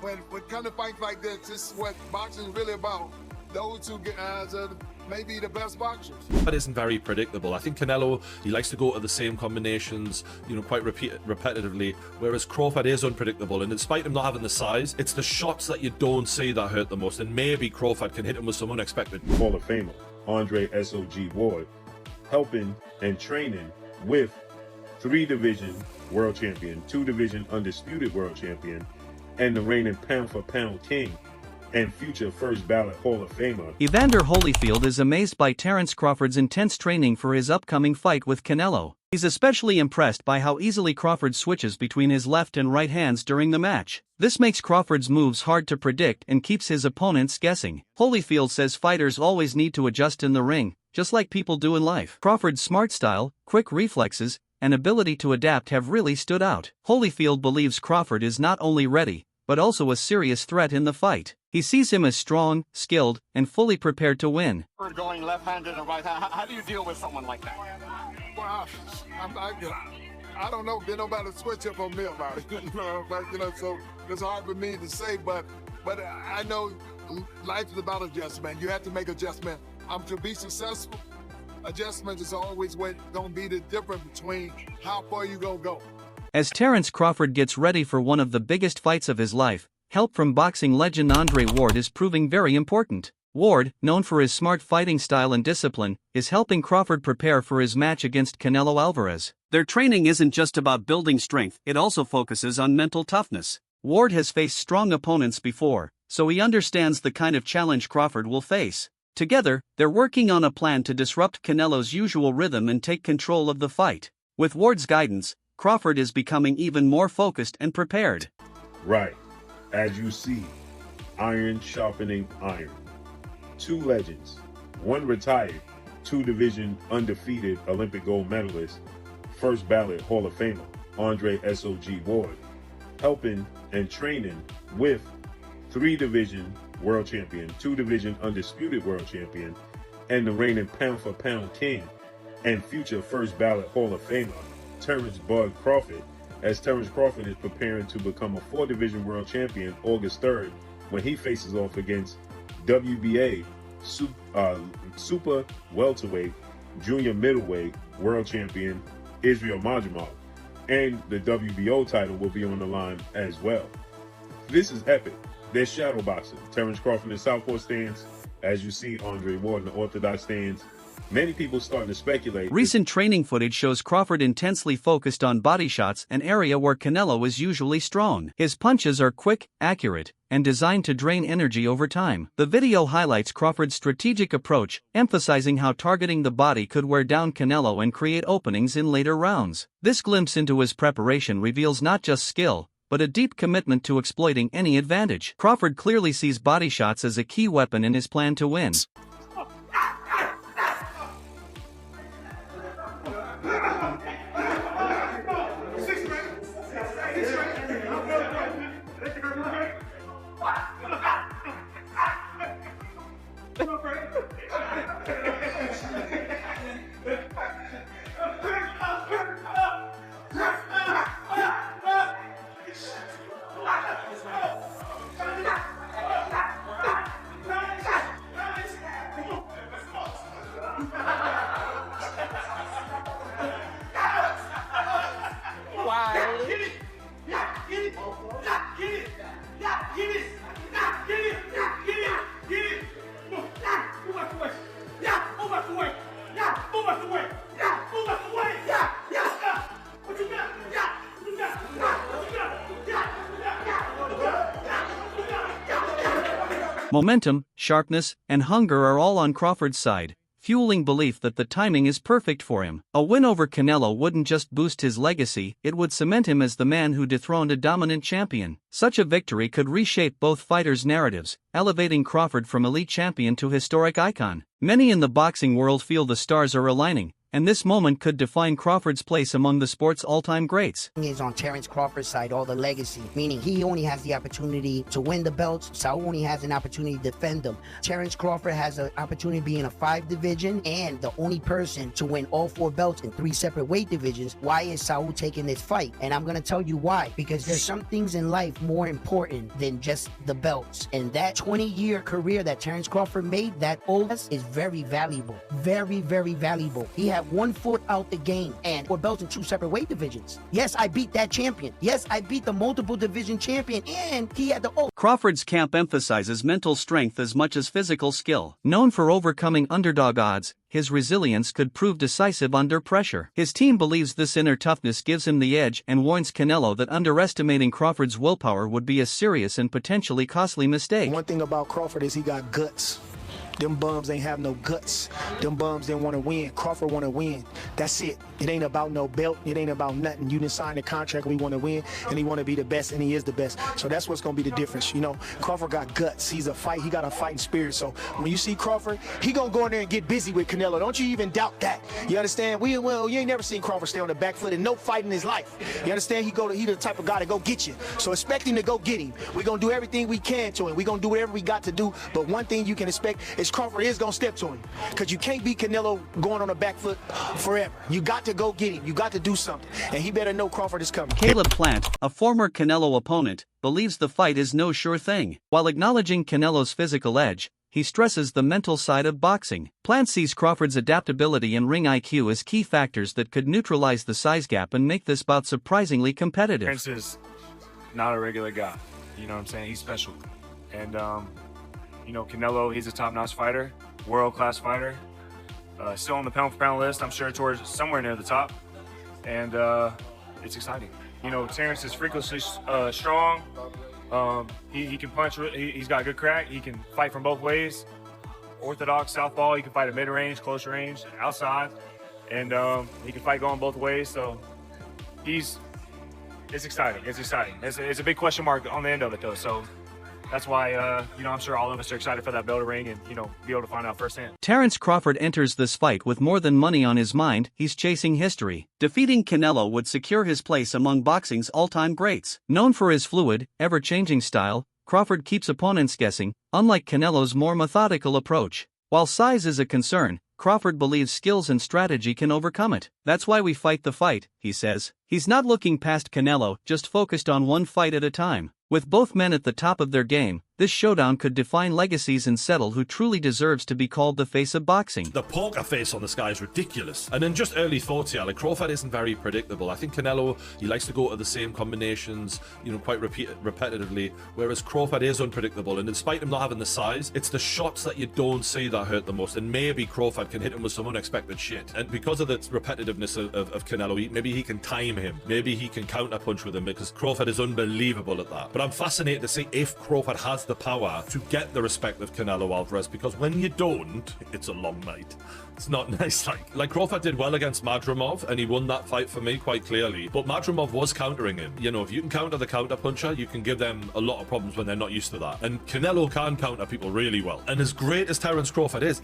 when come to fights like this is what boxing is really about. Those two guys are maybe the best boxers. That isn't very predictable. I think Canelo, he likes to go to the same combinations, quite repetitively, whereas Crawford is unpredictable, and despite him not having the size, it's the shots that you don't see that hurt the most, and maybe Crawford can hit him with some unexpected. Hall of Famer Andre S.O.G. Ward, helping and training with 3-division world champion, 2-division undisputed world champion, and the reigning pound-for-pound king and future first ballot Hall of Famer. Evander Holyfield is amazed by Terence Crawford's intense training for his upcoming fight with Canelo. He's especially impressed by how easily Crawford switches between his left and right hands during the match. This makes Crawford's moves hard to predict and keeps his opponents guessing. Holyfield says fighters always need to adjust in the ring, just like people do in life. Crawford's smart style, quick reflexes, and ability to adapt have really stood out. Holyfield believes Crawford is not only ready, but also a serious threat in the fight. He sees him as strong, skilled, and fully prepared to win. We're going left-handed and right-handed. How do you deal with someone like that? Well, I don't know. Did nobody switch up on me about it. So it's hard for me to say, but I know life is about adjustment. You have to make adjustment. To be successful, adjustment is always going to be the difference between how far you gonna go. As Terence Crawford gets ready for one of the biggest fights of his life, help from boxing legend Andre Ward is proving very important. Ward, known for his smart fighting style and discipline, is helping Crawford prepare for his match against Canelo Alvarez. Their training isn't just about building strength, it also focuses on mental toughness. Ward has faced strong opponents before, so he understands the kind of challenge Crawford will face. Together, they're working on a plan to disrupt Canelo's usual rhythm and take control of the fight. With Ward's guidance, Crawford is becoming even more focused and prepared. Right. As you see, iron sharpening iron. 2 legends, 1 retired, 2-division undefeated Olympic gold medalist, first ballot Hall of Famer, Andre S.O.G. Ward, helping and training with 3-division world champion, 2-division undisputed world champion, and the reigning pound-for-pound king and future first ballot Hall of Famer, Terence Bud Crawford, as Terence Crawford is preparing to become a 4-division world champion August 3rd when he faces off against WBA super welterweight, junior middleweight world champion Israel Madrimov, and the WBO title will be on the line as well. This is epic. There's shadow boxing. Terence Crawford in southpaw stance, as you see Andre Ward in the orthodox stance. Many people starting to speculate. Recent training footage shows Crawford intensely focused on body shots, an area where Canelo is usually strong. His punches are quick, accurate, and designed to drain energy over time. The video highlights Crawford's strategic approach, emphasizing how targeting the body could wear down Canelo and create openings in later rounds. This glimpse into his preparation reveals not just skill, but a deep commitment to exploiting any advantage. Crawford clearly sees body shots as a key weapon in his plan to win. Momentum, sharpness, and hunger are all on Crawford's side, fueling belief that the timing is perfect for him. A win over Canelo wouldn't just boost his legacy, it would cement him as the man who dethroned a dominant champion. Such a victory could reshape both fighters' narratives, elevating Crawford from elite champion to historic icon. Many in the boxing world feel the stars are aligning, and this moment could define Crawford's place among the sport's all-time greats. Is on Terence Crawford's side, all the legacy, meaning he only has the opportunity to win the belts. Saul only has an opportunity to defend them. Terence Crawford has an opportunity to be in a 5 division and the only person to win all 4 belts in 3 separate weight divisions. Why is Saul taking this fight? And I'm gonna tell you why. Because there's some things in life more important than just the belts. And that 20-year career that Terence Crawford made, that OS, is very valuable. Very, very valuable. He had 1 foot out the game and 4 belts in 2 separate weight divisions. Yes, I beat that champion. Yes, I beat the multiple division champion, and he had the O. Crawford's camp emphasizes mental strength as much as physical skill. Known for overcoming underdog odds, his resilience could prove decisive under pressure. His team believes this inner toughness gives him the edge and warns Canelo that underestimating Crawford's willpower would be a serious and potentially costly mistake. One thing about Crawford is he got guts. Them bums ain't have no guts. Them bums didn't want to win. Crawford want to win. That's it. It ain't about no belt. It ain't about nothing. You didn't sign a contract. We want to win, and he want to be the best, and he is the best. So that's what's gonna be the difference. You know, Crawford got guts. He got a fighting spirit. So when you see Crawford, he gonna go in there and get busy with Canelo. Don't you even doubt that. You understand? You ain't never seen Crawford stay on the back foot in no fight in his life. You understand? He the type of guy to go get you. So expect him to go get him. We gonna do everything we can to him. We gonna do whatever we got to do. But one thing you can expect is Crawford is gonna step to him, because you can't beat Canelo going on the back foot forever. You got to go get him. You got to do something, and he better know Crawford is coming. Caleb Plant, a former Canelo opponent, believes the fight is no sure thing. While acknowledging Canelo's physical edge, he stresses the mental side of boxing. Plant sees Crawford's adaptability and ring IQ as key factors that could neutralize the size gap and make this bout surprisingly competitive. Terence is not a regular guy. You know what I'm saying? He's special. And you know, Canelo, he's a top-notch fighter, world-class fighter. Still on the pound-for-pound list, I'm sure towards somewhere near the top. And it's exciting. You know, Terence is freakishly strong. He can punch, he's got good crack. He can fight from both ways. Orthodox, southpaw, he can fight at mid-range, close range, outside. And he can fight going both ways. So it's exciting, it's exciting. It's a big question mark on the end of it though. So that's why, you know, I'm sure all of us are excited for that bell to ring and, you know, be able to find out firsthand. Terence Crawford enters this fight with more than money on his mind. He's chasing history. Defeating Canelo would secure his place among boxing's all-time greats. Known for his fluid, ever-changing style, Crawford keeps opponents guessing, unlike Canelo's more methodical approach. While size is a concern, Crawford believes skills and strategy can overcome it. That's why we fight the fight, he says. He's not looking past Canelo, just focused on one fight at a time. With both men at the top of their game, this showdown could define legacies and settle who truly deserves to be called the face of boxing. The poker face on this guy is ridiculous. And then just early thoughts here, like Crawford isn't very predictable. I think Canelo, he likes to go to the same combinations, you know, quite repetitively, whereas Crawford is unpredictable. And despite him not having the size, it's the shots that you don't see that hurt the most. And maybe Crawford can hit him with some unexpected shit. And because of the repetitiveness of Canelo, maybe he can time him. Maybe he can counter punch with him, because Crawford is unbelievable at that. But I'm fascinated to see if Crawford has the power to get the respect of Canelo Alvarez, because when you don't, it's a long night. It's not nice. Like Crawford did well against Madrimov, and he won that fight for me quite clearly. But Madrimov was countering him. You know, if you can counter the counter puncher, you can give them a lot of problems when they're not used to that. And Canelo can counter people really well. And as great as Terence Crawford is,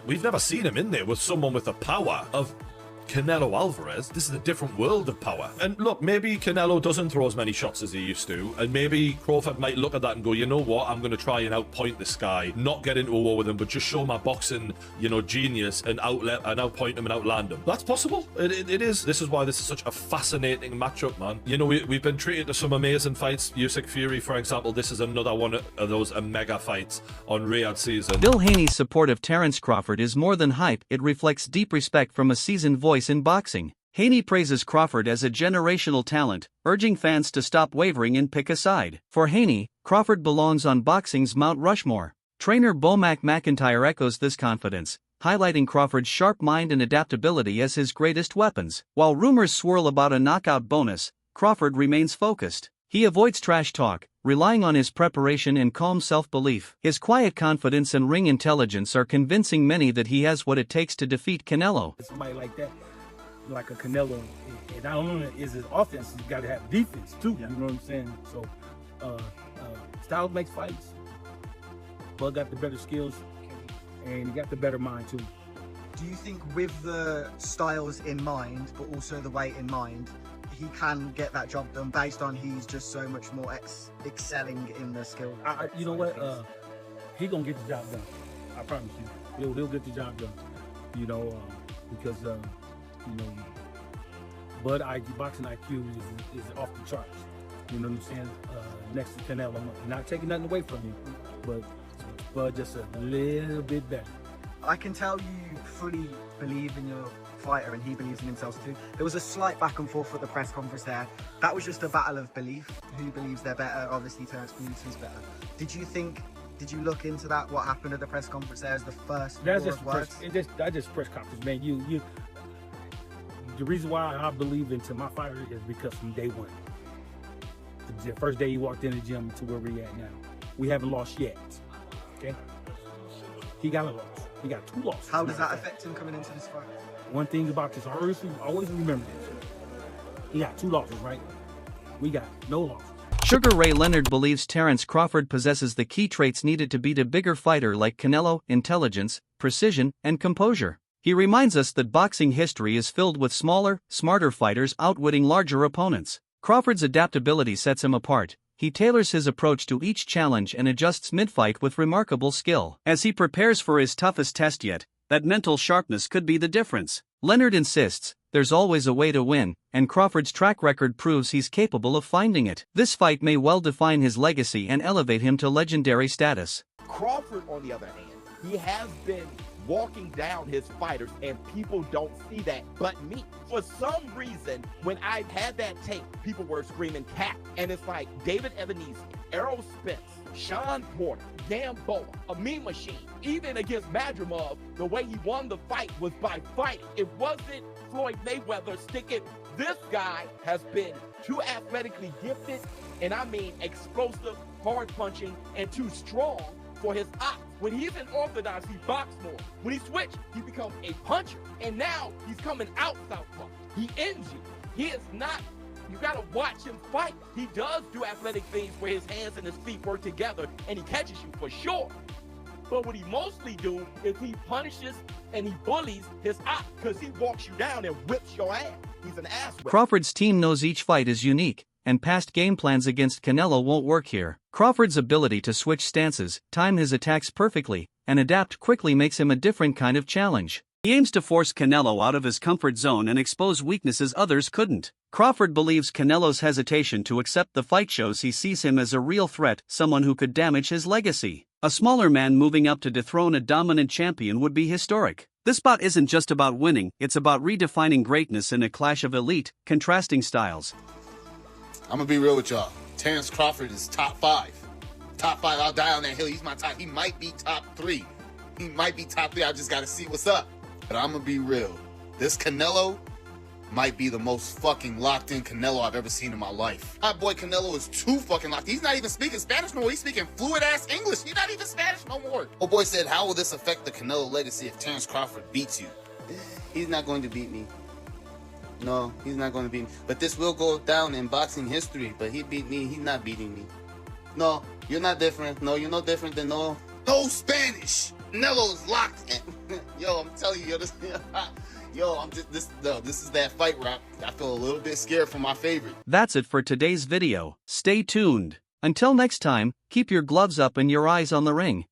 we've never seen him in there with someone with the power of Canelo Alvarez. This is a different world of power. And look, maybe Canelo doesn't throw as many shots as he used to, and maybe Crawford might look at that and go, you know what, I'm going to try and outpoint this guy, not get into a war with him, but just show my boxing, you know, genius and outpoint him and outland him. That's possible. It is. This is why this is such a fascinating matchup, man. You know, we've been treated to some amazing fights. Usyk Fury, for example, this is another one of those mega fights on Riyadh season. Bill Haney's support of Terence Crawford is more than hype. It reflects deep respect from a seasoned voice in boxing. Haney praises Crawford as a generational talent, urging fans to stop wavering and pick a side. For Haney, Crawford belongs on boxing's Mount Rushmore. Trainer Bomac McIntyre echoes this confidence, highlighting Crawford's sharp mind and adaptability as his greatest weapons. While rumors swirl about a knockout bonus, Crawford remains focused. He avoids trash talk, relying on his preparation and calm self-belief. His quiet confidence and ring intelligence are convincing many that he has what it takes to defeat Canelo. Somebody like that, like a Canelo, and not only is his offense, he's got to have defense too. You know what I'm saying? So, style makes fights. Bud got the better skills, and he got the better mind too. Do you think with the styles in mind, but also the weight in mind, he can get that job done based on he's just so much more excelling in the skill? You know what? He gonna get the job done. I promise you. He'll get the job done. You know, because you know, boxing IQ is off the charts. You know what I'm saying? Next to Canelo, I'm not taking nothing away from you, but just a little bit better. I can tell you fully believe in your fighter and he believes in himself too. There was a slight back and forth at the press conference there. That was just a battle of belief. Who believes they're better? Obviously Terence believes he's better. Did you look into that? What happened at the press conference there as the first That's words? That's just press conference, man. The reason why I believe into my fighter is because from day one. The first day he walked in the gym to where we at now. We haven't lost yet. Okay? He got a loss. He got 2 losses. How does that affect him coming into this fight? One thing about this, I always remember this. He got 2 losses, right? We got no losses. Sugar Ray Leonard believes Terence Crawford possesses the key traits needed to beat a bigger fighter like Canelo: intelligence, precision, and composure. He reminds us that boxing history is filled with smaller, smarter fighters outwitting larger opponents. Crawford's adaptability sets him apart. He tailors his approach to each challenge and adjusts mid-fight with remarkable skill. As he prepares for his toughest test yet, that mental sharpness could be the difference. Leonard insists, there's always a way to win, and Crawford's track record proves he's capable of finding it. This fight may well define his legacy and elevate him to legendary status. Crawford, on the other hand, he has been walking down his fighters, and people don't see that but me. For some reason, when I had that tape, people were screaming cat. And it's like David Ebenezer, Errol Spence, Sean Porter, Gamboa, a meme machine. Even against Madrimov, the way he won the fight was by fighting. It wasn't Floyd Mayweather sticking. This guy has been too athletically gifted, and I mean explosive, hard punching, and too strong for his ops. When he's in orthodox, he boxes more. When he switched, he becomes a puncher. And now he's coming out southpaw. He ends you. He is not, you gotta watch him fight. He does do athletic things where his hands and his feet work together and he catches you for sure. But what he mostly do is he punishes and he bullies his ops because he walks you down and whips your ass. He's an ass whip. Crawford's team knows each fight is unique, and past game plans against Canelo won't work here. Crawford's ability to switch stances, time his attacks perfectly, and adapt quickly makes him a different kind of challenge. He aims to force Canelo out of his comfort zone and expose weaknesses others couldn't. Crawford believes Canelo's hesitation to accept the fight shows he sees him as a real threat, someone who could damage his legacy. A smaller man moving up to dethrone a dominant champion would be historic. This bout isn't just about winning, it's about redefining greatness in a clash of elite, contrasting styles. I'm gonna be real with y'all. Terence Crawford is top 5. Top 5, I'll die on that hill. He's my top. He might be top 3. He might be top 3. I just gotta see what's up. But I'm gonna be real. This Canelo might be the most fucking locked in Canelo I've ever seen in my life. My boy Canelo is too fucking locked. He's not even speaking Spanish no more. He's speaking fluid ass English. He's not even Spanish no more. Oh boy said, how will this affect the Canelo legacy if Terence Crawford beats you? He's not going to beat me. No, he's not going to beat me. But this will go down in boxing history. But he beat me. He's not beating me. No, you're not different. No, you're no different than no Spanish. Canelo is locked in. Yo, I'm telling you, this is that fight where I feel a little bit scared for my favorite. That's it for today's video. Stay tuned. Until next time, keep your gloves up and your eyes on the ring.